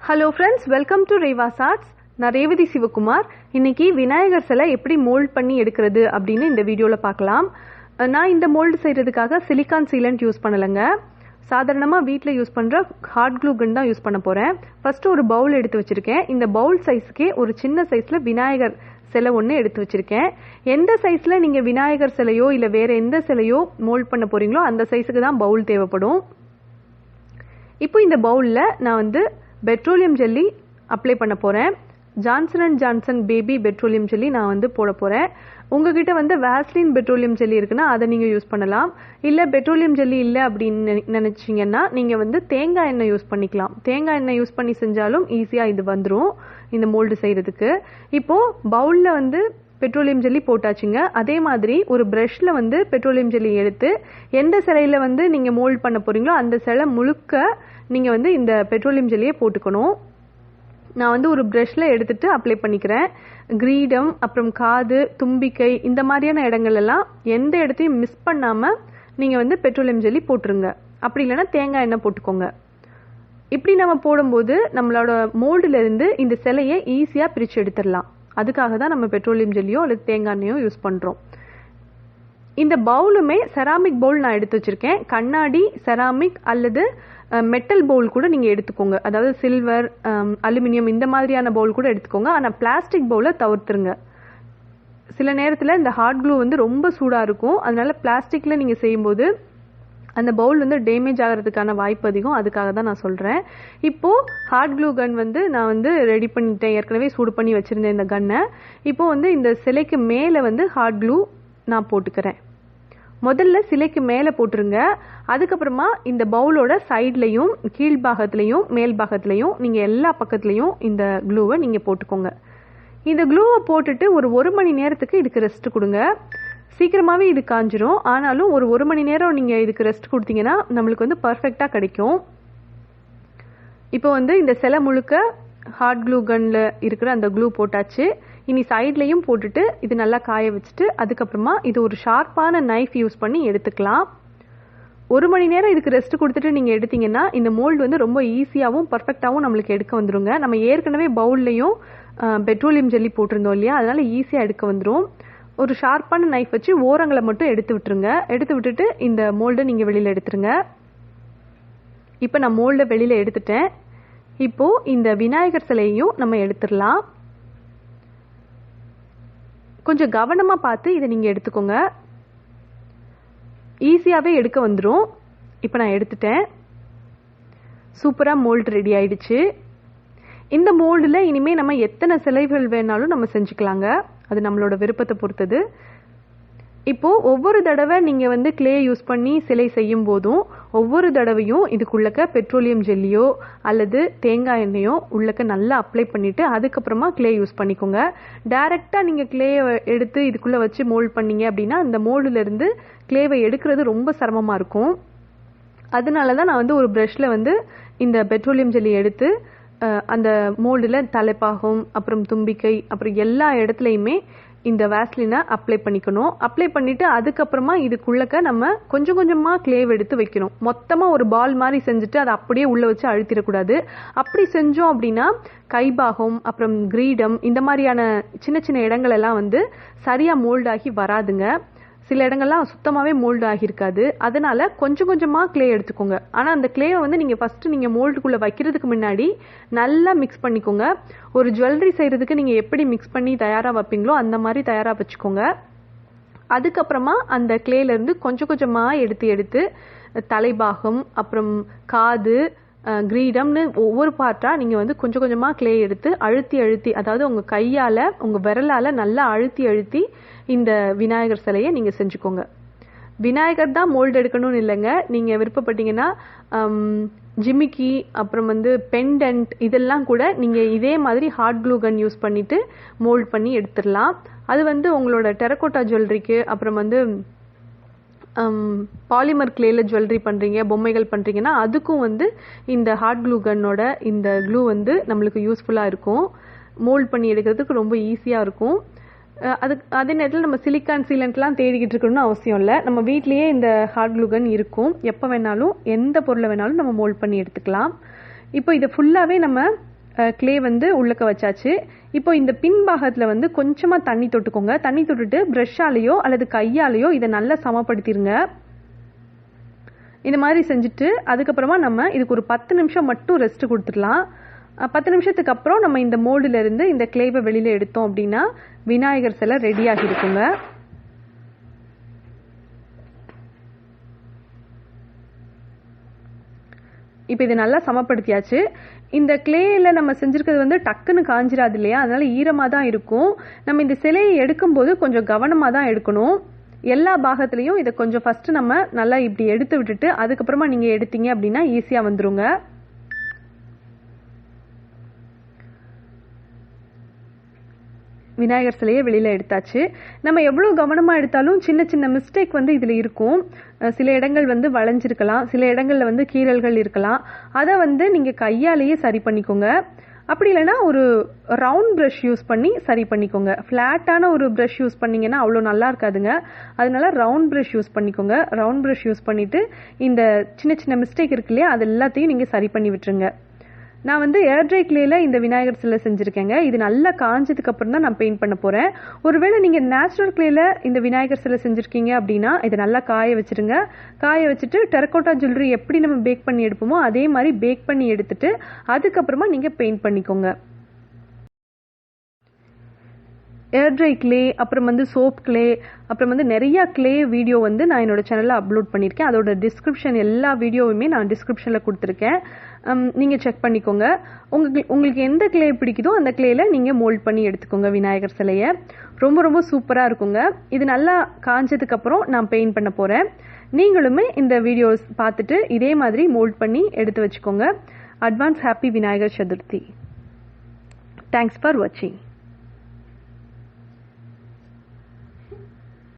Hello friends, welcome to Revas Arts. நான் ரேவதி சிவகுமார். இன்னைக்கு விநாயகர் சிலை எப்படி மோல்ட் பண்ணி எடுக்கிறது அப்படின்னு இந்த வீடியோல பார்க்கலாம். நான் இந்த மோல்ட் செய்யறதுக்காக சிலிகான் சீலண்ட் யூஸ் பண்ணலங்க. சாதாரணமா வீட்ல யூஸ் பண்ற ஹார்ட் க்ளூ கன் தான் யூஸ் பண்ண போறேன். ஃபர்ஸ்ட் ஒரு பவுல் எடுத்து வச்சிருக்கேன். இந்த பவுல் சைஸ்க்கே ஒரு சின்ன சைஸ்ல விநாயகர் சிலை ஒன்று எடுத்து வச்சிருக்கேன். எந்த சைஸ்ல நீங்க விநாயகர் சிலையோ இல்ல வேற எந்த சிலையோ மோல்ட் பண்ண போறீங்களோ அந்த சைஸுக்கு தான் பவுல் தேவைப்படும். இப்போ இந்த பவுல்ல நான் வந்து பெட்ரோலியம் ஜெல்லி அப்ளை பண்ண போறேன். Johnson and Johnson baby petroleum jelly நான் வந்து போட போறேன். உங்ககிட்ட வந்து வேஸ்லின் பெட்ரோலியம் ஜெல்லி இருக்குன்னா அதை நீங்க யூஸ் பண்ணலாம். இல்ல பெட்ரோலியம் ஜெல்லி இல்லை அப்படின்னு நினைச்சீங்கன்னா நீங்க வந்து தேங்காய் எண்ணெய் யூஸ் பண்ணிக்கலாம். தேங்காய் எண்ணெய் யூஸ் பண்ணி செஞ்சாலும் ஈஸியா இது வந்துடும் இந்த மோல்டு செய்யறதுக்கு. இப்போ பவுல்ல வந்து பெட்ரோலியம் ஜெல்லி போட்டாச்சுங்க. அதே மாதிரி ஒரு பிரஷ்ல வந்து பெட்ரோலியம் ஜெல்லி எடுத்து எந்த சிலையில வந்து நீங்க மோல்ட் பண்ண போறீங்களோ அந்த சிலை முழுக்க நீங்க வந்து இந்த பெட்ரோலியம் ஜெல்லியை போட்டுக்கணும். நான் வந்து ஒரு பிரஷ்ல எடுத்துட்டு அப்ளை பண்ணிக்கிறேன். கிரீடம், அப்புறம் காது, தும்பிக்கை, இந்த மாதிரியான இடங்கள் எல்லாம் எந்த இடத்தையும் மிஸ் பண்ணாம நீங்க வந்து பெட்ரோலியம் ஜெல்லி போட்டுருங்க. அப்படி இல்லைன்னா தேங்காய் எண்ணெய் போட்டுக்கோங்க. இப்படி நம்ம போடும்போது நம்மளோட மோல்டுல இருந்து இந்த சிலையை ஈஸியா பிரிச்சு எடுத்துடலாம். அதுக்காக தான் நம்ம பெட்ரோலியம் ஜெல்லியோ அல்லது தேங்காய் எண்ணெயோ யூஸ் பண்றோம். இந்த பவுலுமே செராமிக் பவுல் நான் எடுத்து வச்சிருக்கேன். கண்ணாடி, செராமிக் அல்லது மெட்டல் பவுல் கூட நீங்க எடுத்துக்கோங்க. அதாவது சில்வர், அலுமினியம் இந்த மாதிரியான பவுல் கூட எடுத்துக்கோங்க. ஆனா பிளாஸ்டிக் பவுலை தவிர்த்துருங்க. சில நேரத்துல இந்த ஹார்ட் க்ளூ வந்து ரொம்ப சூடா இருக்கும். அதனால பிளாஸ்டிக்ல நீங்க செய்யும்போது அந்த பவுல் வந்து டேமேஜ் ஆகிறதுக்கான வாய்ப்பு அதிகம். அதுக்காக தான் நான் சொல்றேன். இப்போ ஹார்ட் க்ளூ கன் வந்து நான் வந்து ரெடி பண்ணிட்டேன். ஏற்கனவே சூடு பண்ணி வச்சிருந்தேன் இந்த கன்னை. இப்போ வந்து இந்த சிலைக்கு மேல வந்து ஹார்ட் க்ளூ நான் போட்டுக்கிறேன். முதல்ல சிலைக்கு மேல போட்டுருங்க. அதுக்கப்புறமா இந்த பவுலோட சைட்லயும், கீழ்பாகத்திலையும், மேல் பாகத்திலையும் நீங்க எல்லா பக்கத்துலயும் இந்த க்ளூவை நீங்க போட்டுக்கோங்க. இந்த க்ளூவை போட்டுட்டு ஒரு மணி நேரத்துக்கு இதுக்கு ரெஸ்ட் கொடுங்க. சீக்கிரமாவே இது காஞ்சிரும். ஆனாலும் ஒரு மணி நேரம் நீங்க இதுக்கு ரெஸ்ட் கொடுத்தீங்கன்னா நம்மளுக்கு வந்து பர்ஃபெக்டா கிடைக்கும். இப்போ வந்து இந்த சிலை முழுக்க ஹார்ட் க்ளூ கன்ல இருக்கிற அந்த க்ளூ போட்டாச்சு. இனி சைட்லையும் போட்டுட்டு இது நல்லா காய வச்சுட்டு அதுக்கப்புறமா இது ஒரு ஷார்ப்பான நைஃப் யூஸ் பண்ணி எடுத்துக்கலாம். ஒரு மணி நேரம் இதுக்கு ரெஸ்ட் கொடுத்துட்டு நீங்க எடுத்தீங்கன்னா இந்த மோல்டு வந்து ரொம்ப ஈஸியாகவும் பர்ஃபெக்டாகவும் நம்மளுக்கு எடுக்க வந்துருங்க. நம்ம ஏற்கனவே பவுல்லையும் பெட்ரோலியம் ஜெல்லி போட்டிருந்தோம் இல்லையா, அதனால ஈஸியா எடுக்க வந்துடும். ஒரு ஷார்ப்பான நைஃப் வச்சு ஓரங்களை மட்டும் எடுத்து விட்டுருங்க. எடுத்து விட்டுட்டு இந்த மோல்டை நீங்க வெளியில எடுத்துருங்க. இப்போ நான் மோல்டை வெளியில எடுத்துட்டேன். இப்போ இந்த விநாயகர் சிலையையும் நம்ம எடுத்துடலாம். கொஞ்சம் கவனமா பார்த்து இதை நீங்க எடுத்துக்கோங்க. ஈஸியாவே எடுக்க வந்துடும். இப்போ நான் எடுத்துட்டேன். சூப்பரா மோல்டு ரெடி ஆயிடுச்சு. இந்த மோல்டுல இனிமே நம்ம எத்தனை சிலைகள் வேணாலும் நம்ம செஞ்சுக்கலாங்க. அது நம்மளோட விருப்பத்தை பொறுத்தது. இப்போ ஒவ்வொரு தடவை நீங்க வந்து கிளே யூஸ் பண்ணி சிலை செய்யும் போதும் ஒவ்வொரு தடவையும் இதுக்குள்ளக்க பெட்ரோலியம் ஜெல்லியோ அல்லது தேங்காய் எண்ணெயோ உள்ளக்க நல்லா அப்ளை பண்ணிட்டு அதுக்கப்புறமா கிளே யூஸ் பண்ணிக்கோங்க. டைரக்டா நீங்க கிளேயை எடுத்து இதுக்குள்ள வச்சு மோல்ட் பண்ணீங்க அப்படின்னா அந்த மோல்டுல இருந்து கிளேவை எடுக்கிறது ரொம்ப சிரமமா இருக்கும். அதனாலதான் நான் வந்து ஒரு பிரஷ்ல வந்து இந்த பெட்ரோலியம் ஜெல்லி எடுத்து அந்த மோல்டுல தலைப்பாகம், அப்புறம் தும்பிக்கை, அப்புறம் எல்லா இடத்துலையுமே இந்த வேஸ்லினை அப்ளை பண்ணிக்கணும். அப்ளை பண்ணிட்டு அதுக்கப்புறமா இதுக்குள்ளக்க நம்ம கொஞ்சம் கொஞ்சமா கிளேவ் எடுத்து வைக்கணும். மொத்தமா ஒரு பால் மாதிரி செஞ்சுட்டு அதை அப்படியே உள்ள வச்சு அழுத்திடக்கூடாது. அப்படி செஞ்சோம் அப்படின்னா கைபாகம், அப்புறம் கிரீடம், இந்த மாதிரியான சின்ன சின்ன இடங்கள் எல்லாம் வந்து சரியா மோல்ட் ஆகி வராதுங்க. சில இடங்கள்லாம் சுத்தமாவே மோல்டு ஆகியிருக்காது. அதனால கொஞ்சம் கொஞ்சமா கிளே எடுத்துக்கோங்க. ஆனா அந்த கிளேவை வந்து நீங்க ஃபர்ஸ்ட் நீங்க மோல்டுக்குள்ள வைக்கிறதுக்கு முன்னாடி நல்லா மிக்ஸ் பண்ணிக்கோங்க. ஒரு ஜுவல்லரி செய்யறதுக்கு நீங்க எப்படி மிக்ஸ் பண்ணி தயாரா வைப்பீங்களோ அந்த மாதிரி தயாரா வச்சுக்கோங்க. அதுக்கப்புறமா அந்த கிளேல இருந்து கொஞ்சம் கொஞ்சமா எடுத்து தலைபாகம், அப்புறம் காது, கிரீடம்னு ஒவ்வொரு பார்ட்டா நீங்க வந்து கொஞ்சம் கொஞ்சமா கிளே எடுத்து அழுத்தி அதாவது உங்க கையால உங்க விரலால நல்லா அழுத்தி இந்த விநாயகர் சிலையை நீங்க செஞ்சுக்கோங்க. விநாயகர் தான் மோல்டு எடுக்கணும்னு இல்லைங்க. நீங்க விருப்பப்பட்டீங்கன்னா ஜிமிக்கி, அப்புறம் வந்து பெண்டன்ட், இதெல்லாம் கூட நீங்க இதே மாதிரி ஹார்ட் க்ளூ கன் யூஸ் பண்ணிட்டு மோல்ட் பண்ணி எடுத்துடலாம். அது வந்து உங்களோட டெரகோட்டா ஜுவல்லரிக்கு, அப்புறம் வந்து பாலிமர் கிளேல ஜுவல்லரி பண்றீங்க, பொம்மைகள் பண்றீங்கன்னா அதுக்கும் வந்து இந்த ஹார்ட் க்ளூ கன்னோட இந்த க்ளூ வந்து நம்மளுக்கு யூஸ்ஃபுல்லா இருக்கும். மோல்ட் பண்ணி எடுக்கிறதுக்கு ரொம்ப ஈஸியா இருக்கும். அதே நேரத்தில் நம்ம சிலிக்கான் சீலண்ட்லாம் தேடிக்கிட்டு இருக்கணும்னு அவசியம் இல்லை. நம்ம வீட்லேயே இந்த ஹார்ட் க்ளூ கன் இருக்கும். எப்போ வேணாலும் எந்த பொருளை வேணாலும் நம்ம மோல்ட் பண்ணி எடுத்துக்கலாம். இப்போ இதை ஃபுல்லாகவே நம்ம க்ளே வந்து உள்ளக்க வச்சாச்சு. இப்போ இந்த பின் பாகத்தில் வந்து கொஞ்சமாக தண்ணி தொட்டுக்கோங்க. தண்ணி தொட்டுட்டு ப்ரெஷ்ஷாலேயோ அல்லது கையாலேயோ இதை நல்லா சமப்படுத்திடுங்க. இந்த மாதிரி செஞ்சுட்டு அதுக்கப்புறமா நம்ம இதுக்கு ஒரு 10 நிமிஷம் மட்டும் ரெஸ்ட் கொடுத்துடலாம். 10 நிமிஷத்துக்கு அப்புறம் நம்ம இந்த மோல்டிலிருந்து இந்த க்ளேவை வெளியில் எடுத்தோம் அப்படின்னா விநாயகர் சிலை ரெடியாகி இருக்குங்க. இப்போ இது நல்லா சமப்படுத்தியாச்சு. இந்த க்ளேயில் நம்ம செஞ்சுருக்கிறது வந்து டக்குன்னு காஞ்சிடாது இல்லையா, அதனால ஈரமாக தான் இருக்கும். நம்ம இந்த சிலையை எடுக்கும்போது கொஞ்சம் கவனமாக தான் எடுக்கணும். எல்லா பாகத்துலேயும் இதை கொஞ்சம் ஃபஸ்ட்டு நம்ம நல்லா இப்படி எடுத்து விட்டுட்டு அதுக்கப்புறமா நீங்கள் எடுத்தீங்க அப்படின்னா ஈஸியாக வந்துருங்க. விநாயகர் சிலையை வெளியில் எடுத்தாச்சு. நம்ம எவ்வளோ கவனமாக எடுத்தாலும் சின்ன சின்ன மிஸ்டேக் வந்து இதில் இருக்கும். சில இடங்கள் வந்து வளைஞ்சிருக்கலாம், சில இடங்களில் வந்து கீறல்கள் இருக்கலாம். அதை வந்து நீங்கள் கையாலேயே சரி பண்ணிக்கோங்க. அப்படி இல்லைன்னா ஒரு ரவுண்ட் ப்ரஷ் யூஸ் பண்ணி சரி பண்ணிக்கோங்க. ஃப்ளாட்டான ஒரு ப்ரஷ் யூஸ் பண்ணிங்கன்னா அவ்வளோ நல்லா இருக்காதுங்க. அதனால ரவுண்ட் ப்ரஷ் யூஸ் பண்ணிக்கோங்க. ரவுண்ட் ப்ரஷ் யூஸ் பண்ணிவிட்டு இந்த சின்ன சின்ன மிஸ்டேக் இருக்கு இல்லையா, அது எல்லாத்தையும் நீங்கள் சரி பண்ணி விட்டுருங்க. நான் வந்து ஏர் ட்ரை க்ளேயில் இந்த விநாயகர் சிலை செஞ்சுருக்கேங்க. இது நல்லா காஞ்சதுக்கு அப்புறம் தான் நான் பெயிண்ட் பண்ண போகிறேன். ஒருவேளை நீங்கள் நேச்சுரல் க்ளேயில் இந்த விநாயகர் சிலை செஞ்சுருக்கீங்க அப்படின்னா இதை நல்லா காய வச்சுருங்க. காய வச்சுட்டு டெரக்கோட்டா ஜுவல்லரி எப்படி நம்ம பேக் பண்ணி எடுப்போமோ அதே மாதிரி பேக் பண்ணி எடுத்துட்டு அதுக்கப்புறமா நீங்கள் பெயிண்ட் பண்ணிக்கோங்க. ஏர் ட்ரை க்ளே, அப்புறம் வந்து சோப் க்ளே, அப்புறம் வந்து நிறையா க்ளே வீடியோ வந்து நான் என்னோடய சேனலில் அப்லோட் பண்ணியிருக்கேன். அதோட டிஸ்கிரிப்ஷன் எல்லா வீடியோவுமே நான் டிஸ்கிரிப்ஷனில் கொடுத்துருக்கேன். நீங்கள் செக் பண்ணிக்கோங்க. உங்களுக்கு எந்த க்ளே பிடிக்குதோ அந்த க்ளேயில் நீங்கள் மோல்ட் பண்ணி எடுத்துக்கோங்க விநாயகர் சிலையை. ரொம்ப ரொம்ப சூப்பராக இருக்குங்க. இது நல்லா காஞ்சதுக்கப்புறம் நான் பெயிண்ட் பண்ண போகிறேன். நீங்களுமே இந்த வீடியோஸ் பார்த்துட்டு இதே மாதிரி மோல்ட் பண்ணி எடுத்து வச்சுக்கோங்க. Advance happy Vinayagar Chaturthi. Thanks for வாட்சிங்.